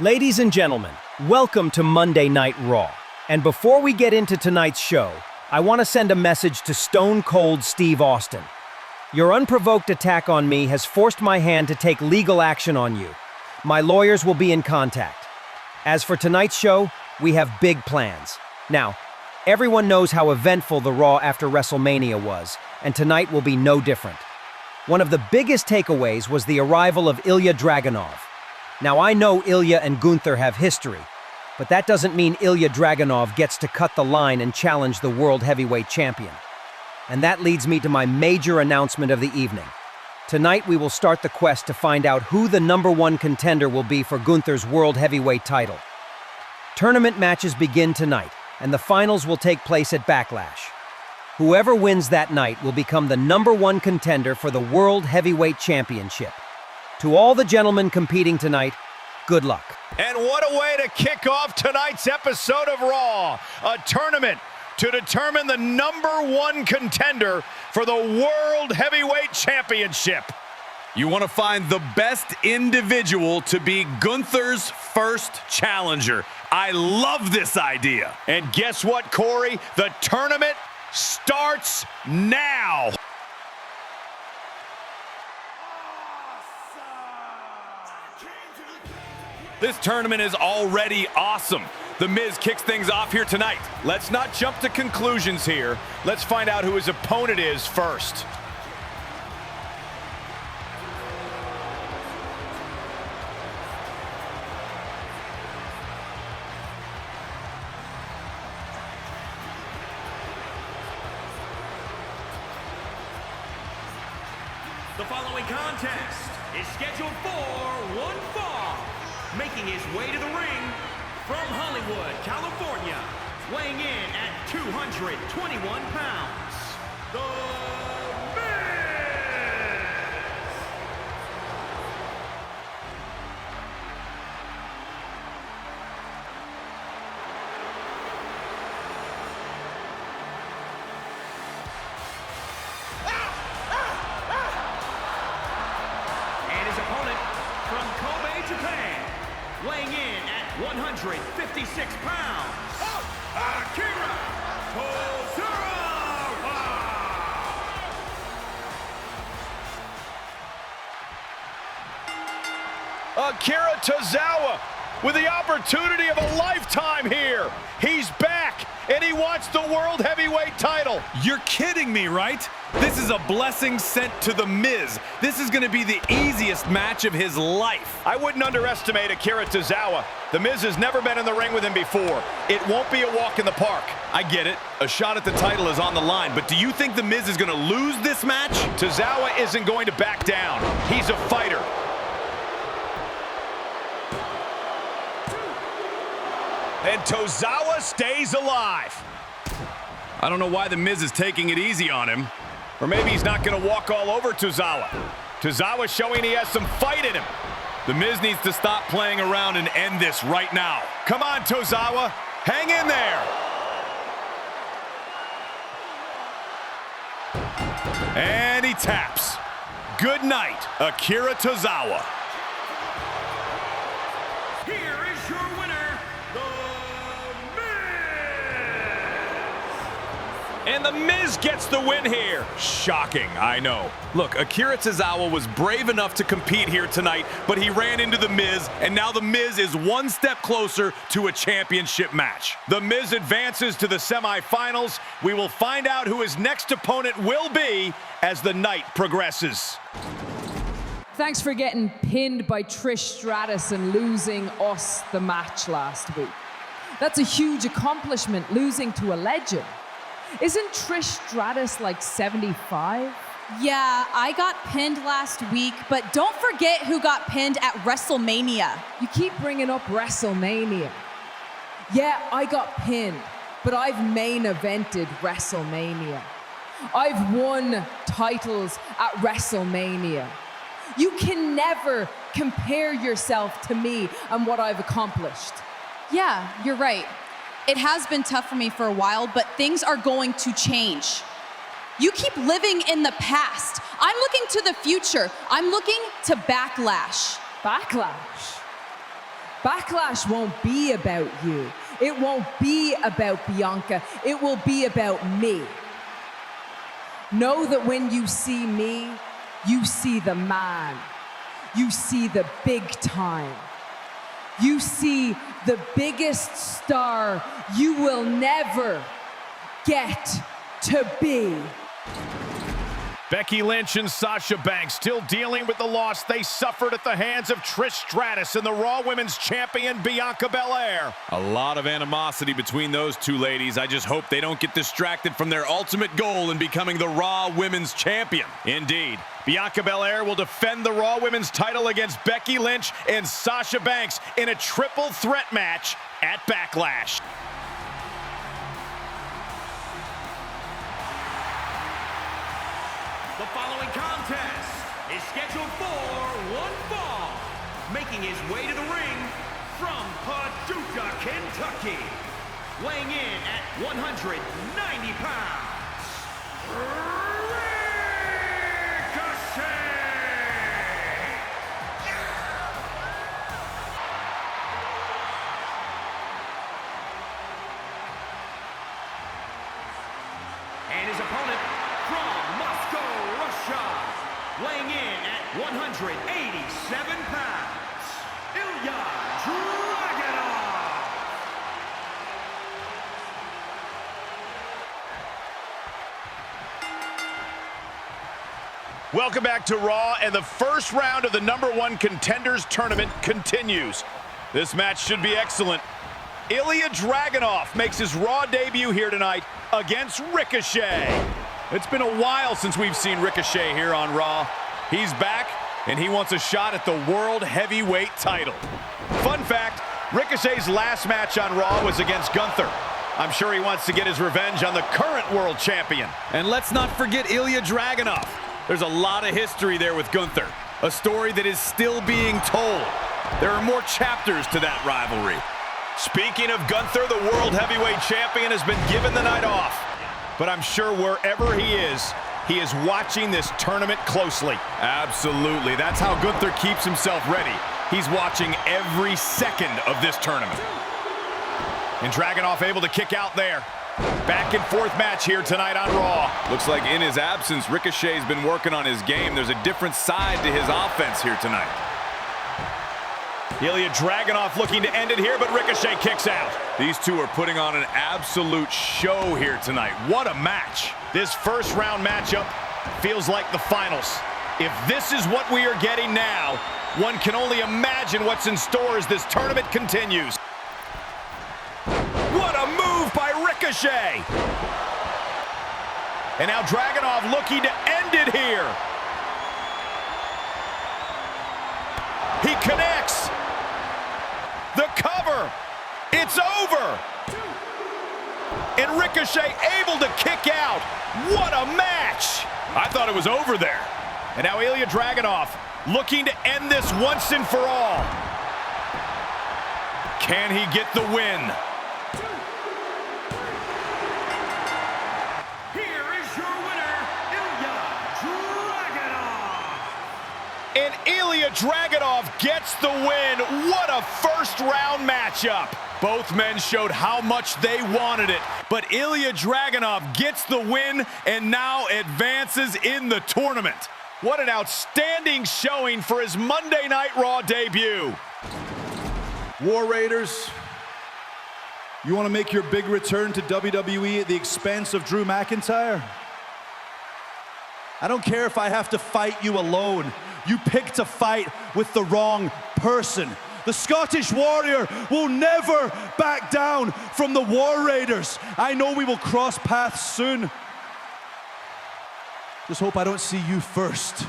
Ladies and gentlemen, welcome to Monday Night Raw. And before we get into tonight's show, I want to send a message to Stone Cold Steve Austin. Your unprovoked attack on me has forced my hand to take legal action on you. My lawyers will be in contact. As for tonight's show, we have big plans. Now, everyone knows how eventful the Raw after WrestleMania was, and tonight will be no different. One of the biggest takeaways was the arrival of Ilya Dragunov. Now, I know Ilya and Gunther have history, but that doesn't mean Ilya Dragunov gets to cut the line and challenge the World Heavyweight Champion. And that leads me to my major announcement of the evening. Tonight, we will start the quest to find out who the #1 contender will be for Gunther's World Heavyweight title. Tournament matches begin tonight, and the finals will take place at Backlash. Whoever wins that night will become the #1 contender for the World Heavyweight Championship. To all the gentlemen competing tonight, good luck. And what a way to kick off tonight's episode of Raw. A tournament to determine the #1 contender for the World Heavyweight Championship. You want to find the best individual to be Gunther's first challenger. I love this idea. And guess what, Corey? The tournament starts now. This tournament is already awesome. The Miz kicks things off here tonight. Let's not jump to conclusions here. Let's find out who his opponent is first. The following contest is scheduled for one fall. Making his way to the ring from Hollywood, California, weighing in at 221 pounds, The Miz! And his opponent from Kobe, Japan, weighing in at 156 pounds, Akira Tozawa! Akira Tozawa with the opportunity of a lifetime here. He's back, and he wants the World Heavyweight title. You're kidding me, right? This is a blessing sent to The Miz. This is going to be the easiest match of his life. I wouldn't underestimate Akira Tozawa. The Miz has never been in the ring with him before. It won't be a walk in the park. I get it. A shot at the title is on the line, but do you think The Miz is going to lose this match? Tozawa isn't going to back down. He's a fighter. And Tozawa stays alive. I don't know why The Miz is taking it easy on him. Or maybe he's not going to walk all over Tozawa. Tozawa showing he has some fight in him. The Miz needs to stop playing around and end this right now. Come on, Tozawa. Hang in there. And he taps. Good night, Akira Tozawa. Here is your winner, The Miz! And The Miz gets the win here. Shocking, I know. Look, Akira Tozawa was brave enough to compete here tonight, but he ran into The Miz, and now The Miz is one step closer to a championship match. The Miz advances to the semifinals. We will find out who his next opponent will be as the night progresses. Thanks for getting pinned by Trish Stratus and losing us the match last week. That's a huge accomplishment, losing to a legend. Isn't Trish Stratus like 75? Yeah, I got pinned last week, but don't forget who got pinned at WrestleMania. You keep bringing up WrestleMania. Yeah, I got pinned, but I've main evented WrestleMania. I've won titles at WrestleMania. You can never compare yourself to me and what I've accomplished. Yeah, you're right. It has been tough for me for a while, but things are going to change. You keep living in the past. I'm looking to the future. I'm looking to Backlash. Backlash? Backlash won't be about you. It won't be about Bianca. It will be about me. Know that when you see me, you see the man. You see the big time. You see the biggest star you will never get to be. Becky Lynch and Sasha Banks still dealing with the loss they suffered at the hands of Trish Stratus and the Raw Women's Champion Bianca Belair. A lot of animosity between those two ladies. I just hope they don't get distracted from their ultimate goal in becoming the Raw Women's Champion. Indeed. Bianca Belair will defend the Raw Women's title against Becky Lynch and Sasha Banks in a triple threat match at Backlash. The following contest is scheduled for one fall. Making his way to the ring from Paducah, Kentucky. Weighing in at 190 pounds. Ricochet! And his opponent from Moscow, Russia, weighing in at 187 pounds, Ilya Dragunov. Welcome back to Raw, and the first round of the #1 Contenders tournament continues. This match should be excellent. Ilya Dragunov makes his Raw debut here tonight against Ricochet. It's been a while since we've seen Ricochet here on Raw. He's back, and he wants a shot at the World Heavyweight title. Fun fact, Ricochet's last match on Raw was against Gunther. I'm sure he wants to get his revenge on the current world champion. And let's not forget Ilya Dragunov. There's a lot of history there with Gunther, a story that is still being told. There are more chapters to that rivalry. Speaking of Gunther, the World Heavyweight Champion has been given the night off. But I'm sure wherever he is watching this tournament closely. Absolutely. That's how Gunther keeps himself ready. He's watching every second of this tournament. And Dragunov able to kick out there. Back and forth match here tonight on Raw. Looks like in his absence, Ricochet's been working on his game. There's a different side to his offense here tonight. Ilya Dragunov looking to end it here, but Ricochet kicks out. These two are putting on an absolute show here tonight. What a match. This first round matchup feels like the finals. If this is what we are getting now, one can only imagine what's in store as this tournament continues. What a move by Ricochet! And now Dragunov looking to end it here. He connects. The cover. It's over. And Ricochet able to kick out. What a match. I thought it was over there. And now Ilya Dragunov looking to end this once and for all. Can he get the win? Here is your winner, Ilya Dragunov. And Ilya Dragunov gets the win. What a first round matchup. Both men showed how much they wanted it, but Ilya Dragunov gets the win and now advances in the tournament. What an outstanding showing for his Monday Night Raw debut. War Raiders, you want to make your big return to WWE at the expense of Drew McIntyre? I don't care if I have to fight you alone. You picked a fight with the wrong person. The Scottish Warrior will never back down from the War Raiders. I know we will cross paths soon. Just hope I don't see you first.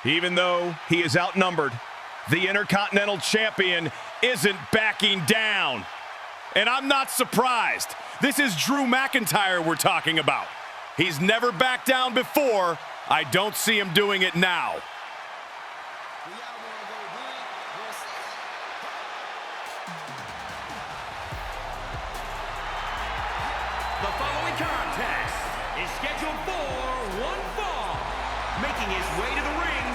Even though he is outnumbered, the Intercontinental Champion isn't backing down. And I'm not surprised. This is Drew McIntyre we're talking about. He's never backed down before. I don't see him doing it now. The following contest is scheduled for one fall. Making his way to the ring,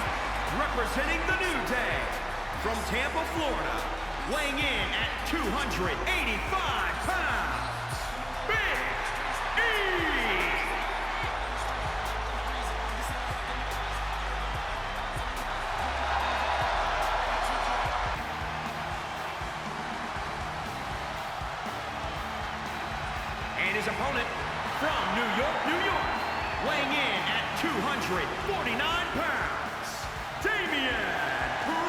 representing the New Day, from Tampa, Florida, weighing in at 285 pounds, Big E! And his opponent from New York, New York, weighing in at 249 pounds, Damian Priest.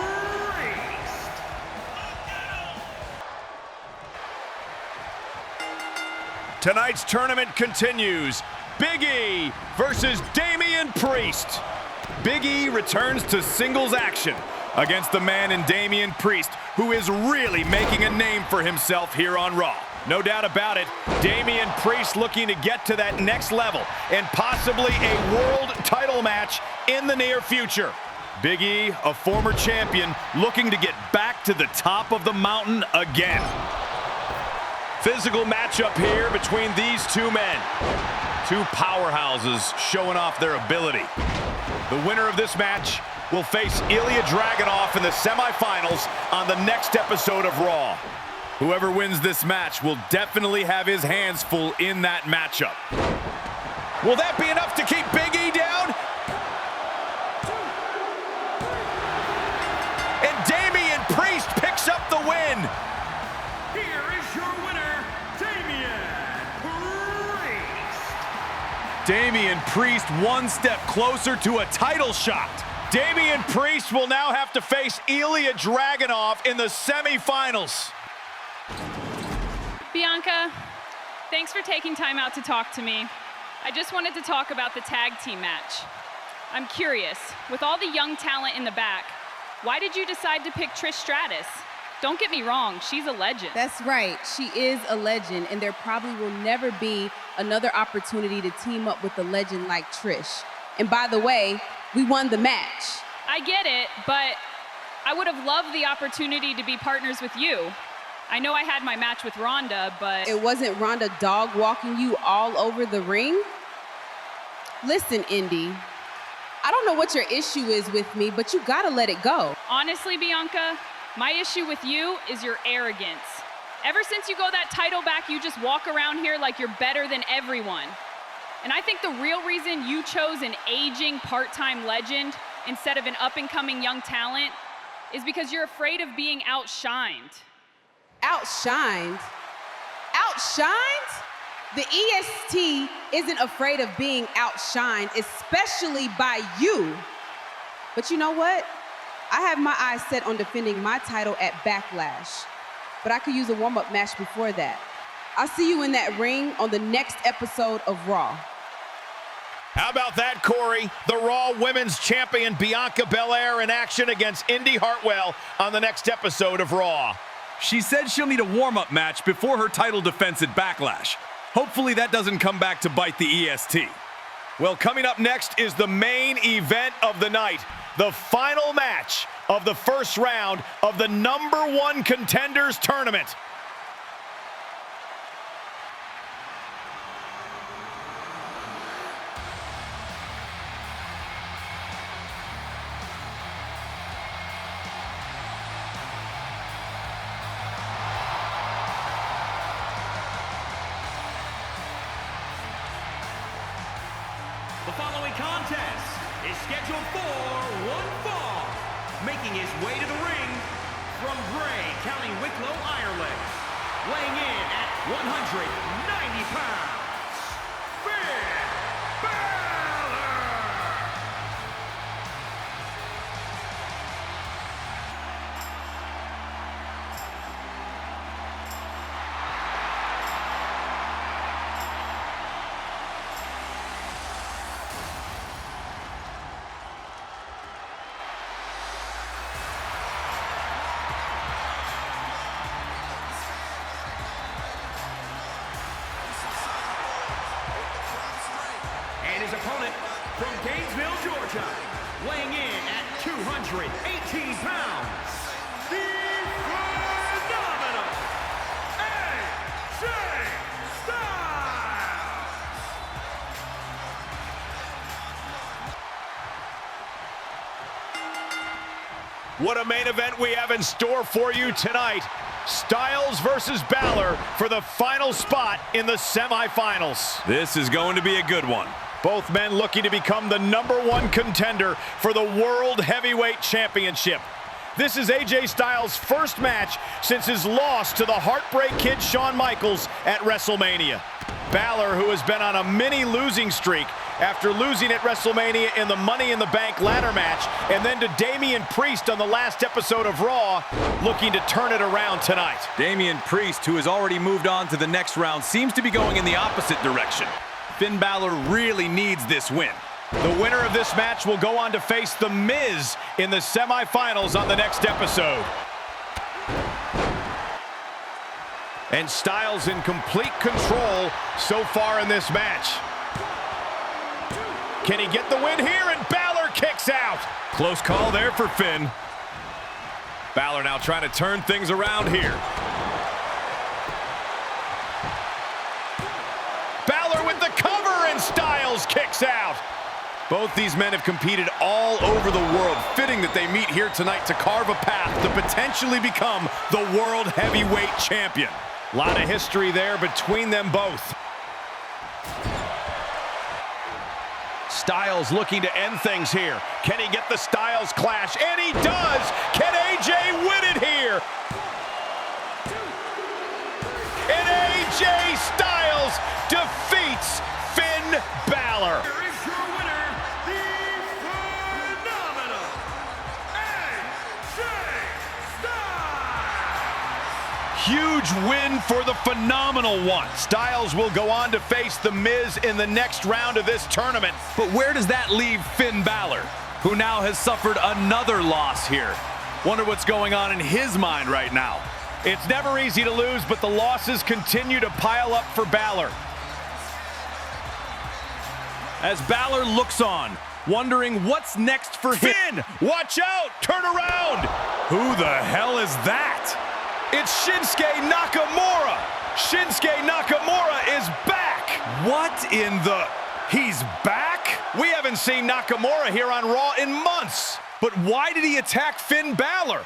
Tonight's tournament continues. Big E versus Damian Priest. Big E returns to singles action against the man in Damian Priest, who is really making a name for himself here on Raw. No doubt about it, Damian Priest looking to get to that next level and possibly a world title match in the near future. Big E, a former champion, looking to get back to the top of the mountain again. Physical matchup here between these two men. Two powerhouses showing off their ability. The winner of this match will face Ilya Dragunov in the semifinals on the next episode of Raw. Whoever wins this match will definitely have his hands full in that matchup. Will that be enough to keep Big E down? And Damian Priest picks up the win. Here is your winner, Damian Priest. Damian Priest one step closer to a title shot. Damian Priest will now have to face Ilya Dragunov in the semifinals. Bianca, thanks for taking time out to talk to me. I just wanted to talk about the tag team match. I'm curious, with all the young talent in the back, why did you decide to pick Trish Stratus? Don't get me wrong, she's a legend. That's right, she is a legend, and there probably will never be another opportunity to team up with a legend like Trish. And by the way, we won the match. I get it, but I would have loved the opportunity to be partners with you. I know I had my match with Ronda, but... It wasn't Ronda dog walking you all over the ring? Listen, Indy, I don't know what your issue is with me, but you gotta let it go. Honestly, Bianca, my issue with you is your arrogance. Ever since you go that title back, you just walk around here like you're better than everyone. And I think the real reason you chose an aging part-time legend instead of an up-and-coming young talent is because you're afraid of being outshined. Outshined? Outshined? The EST isn't afraid of being outshined, especially by you. But you know what? I have my eyes set on defending my title at Backlash. But I could use a warm-up match before that. I'll see you in that ring on the next episode of Raw. How about that, Corey? The Raw Women's Champion Bianca Belair in action against Indy Hartwell on the next episode of Raw. She said she'll need a warm-up match before her title defense at Backlash. Hopefully that doesn't come back to bite the EST. Well, coming up next is the main event of the night. The final match of the first round of the #1 Contenders tournament. The following contest is scheduled for one fall. Making his way to the ring from Bray, County Wicklow, Ireland. Weighing in at 190 pounds, Finn Balor. And his opponent from Gainesville, Georgia, weighing in at 218 pounds, the phenomenal AJ Styles. What a main event we have in store for you tonight. Styles versus Balor for the final spot in the semifinals. This is going to be a good one. Both men looking to become the #1 contender for the World Heavyweight Championship. This is AJ Styles' first match since his loss to the Heartbreak Kid Shawn Michaels at WrestleMania. Balor, who has been on a mini losing streak after losing at WrestleMania in the Money in the Bank ladder match, and then to Damian Priest on the last episode of Raw, looking to turn it around tonight. Damian Priest, who has already moved on to the next round, seems to be going in the opposite direction. Finn Balor really needs this win. The winner of this match will go on to face The Miz in the semifinals on the next episode. And Styles in complete control so far in this match. Can he get the win here? And Balor kicks out. Close call there for Finn. Balor now trying to turn things around here. Balor with the cover, and Styles kicks out. Both these men have competed all over the world. Fitting that they meet here tonight to carve a path to potentially become the World Heavyweight Champion. A lot of history there between them both. Styles looking to end things here. Can he get the Styles clash? And he does! Can AJ win it here? And AJ Styles defeats Finn Balor. Here is your winner, the phenomenal AJ Styles! Huge win for the phenomenal one. Styles will go on to face The Miz in the next round of this tournament. But where does that leave Finn Balor, who now has suffered another loss here? Wonder what's going on in his mind right now. It's never easy to lose, but the losses continue to pile up for Balor. As Balor looks on, wondering what's next for him. Finn, watch out, turn around. Who the hell is that? It's Shinsuke Nakamura. Shinsuke Nakamura is back. What in the... He's back? We haven't seen Nakamura here on Raw in months. But why did he attack Finn Balor?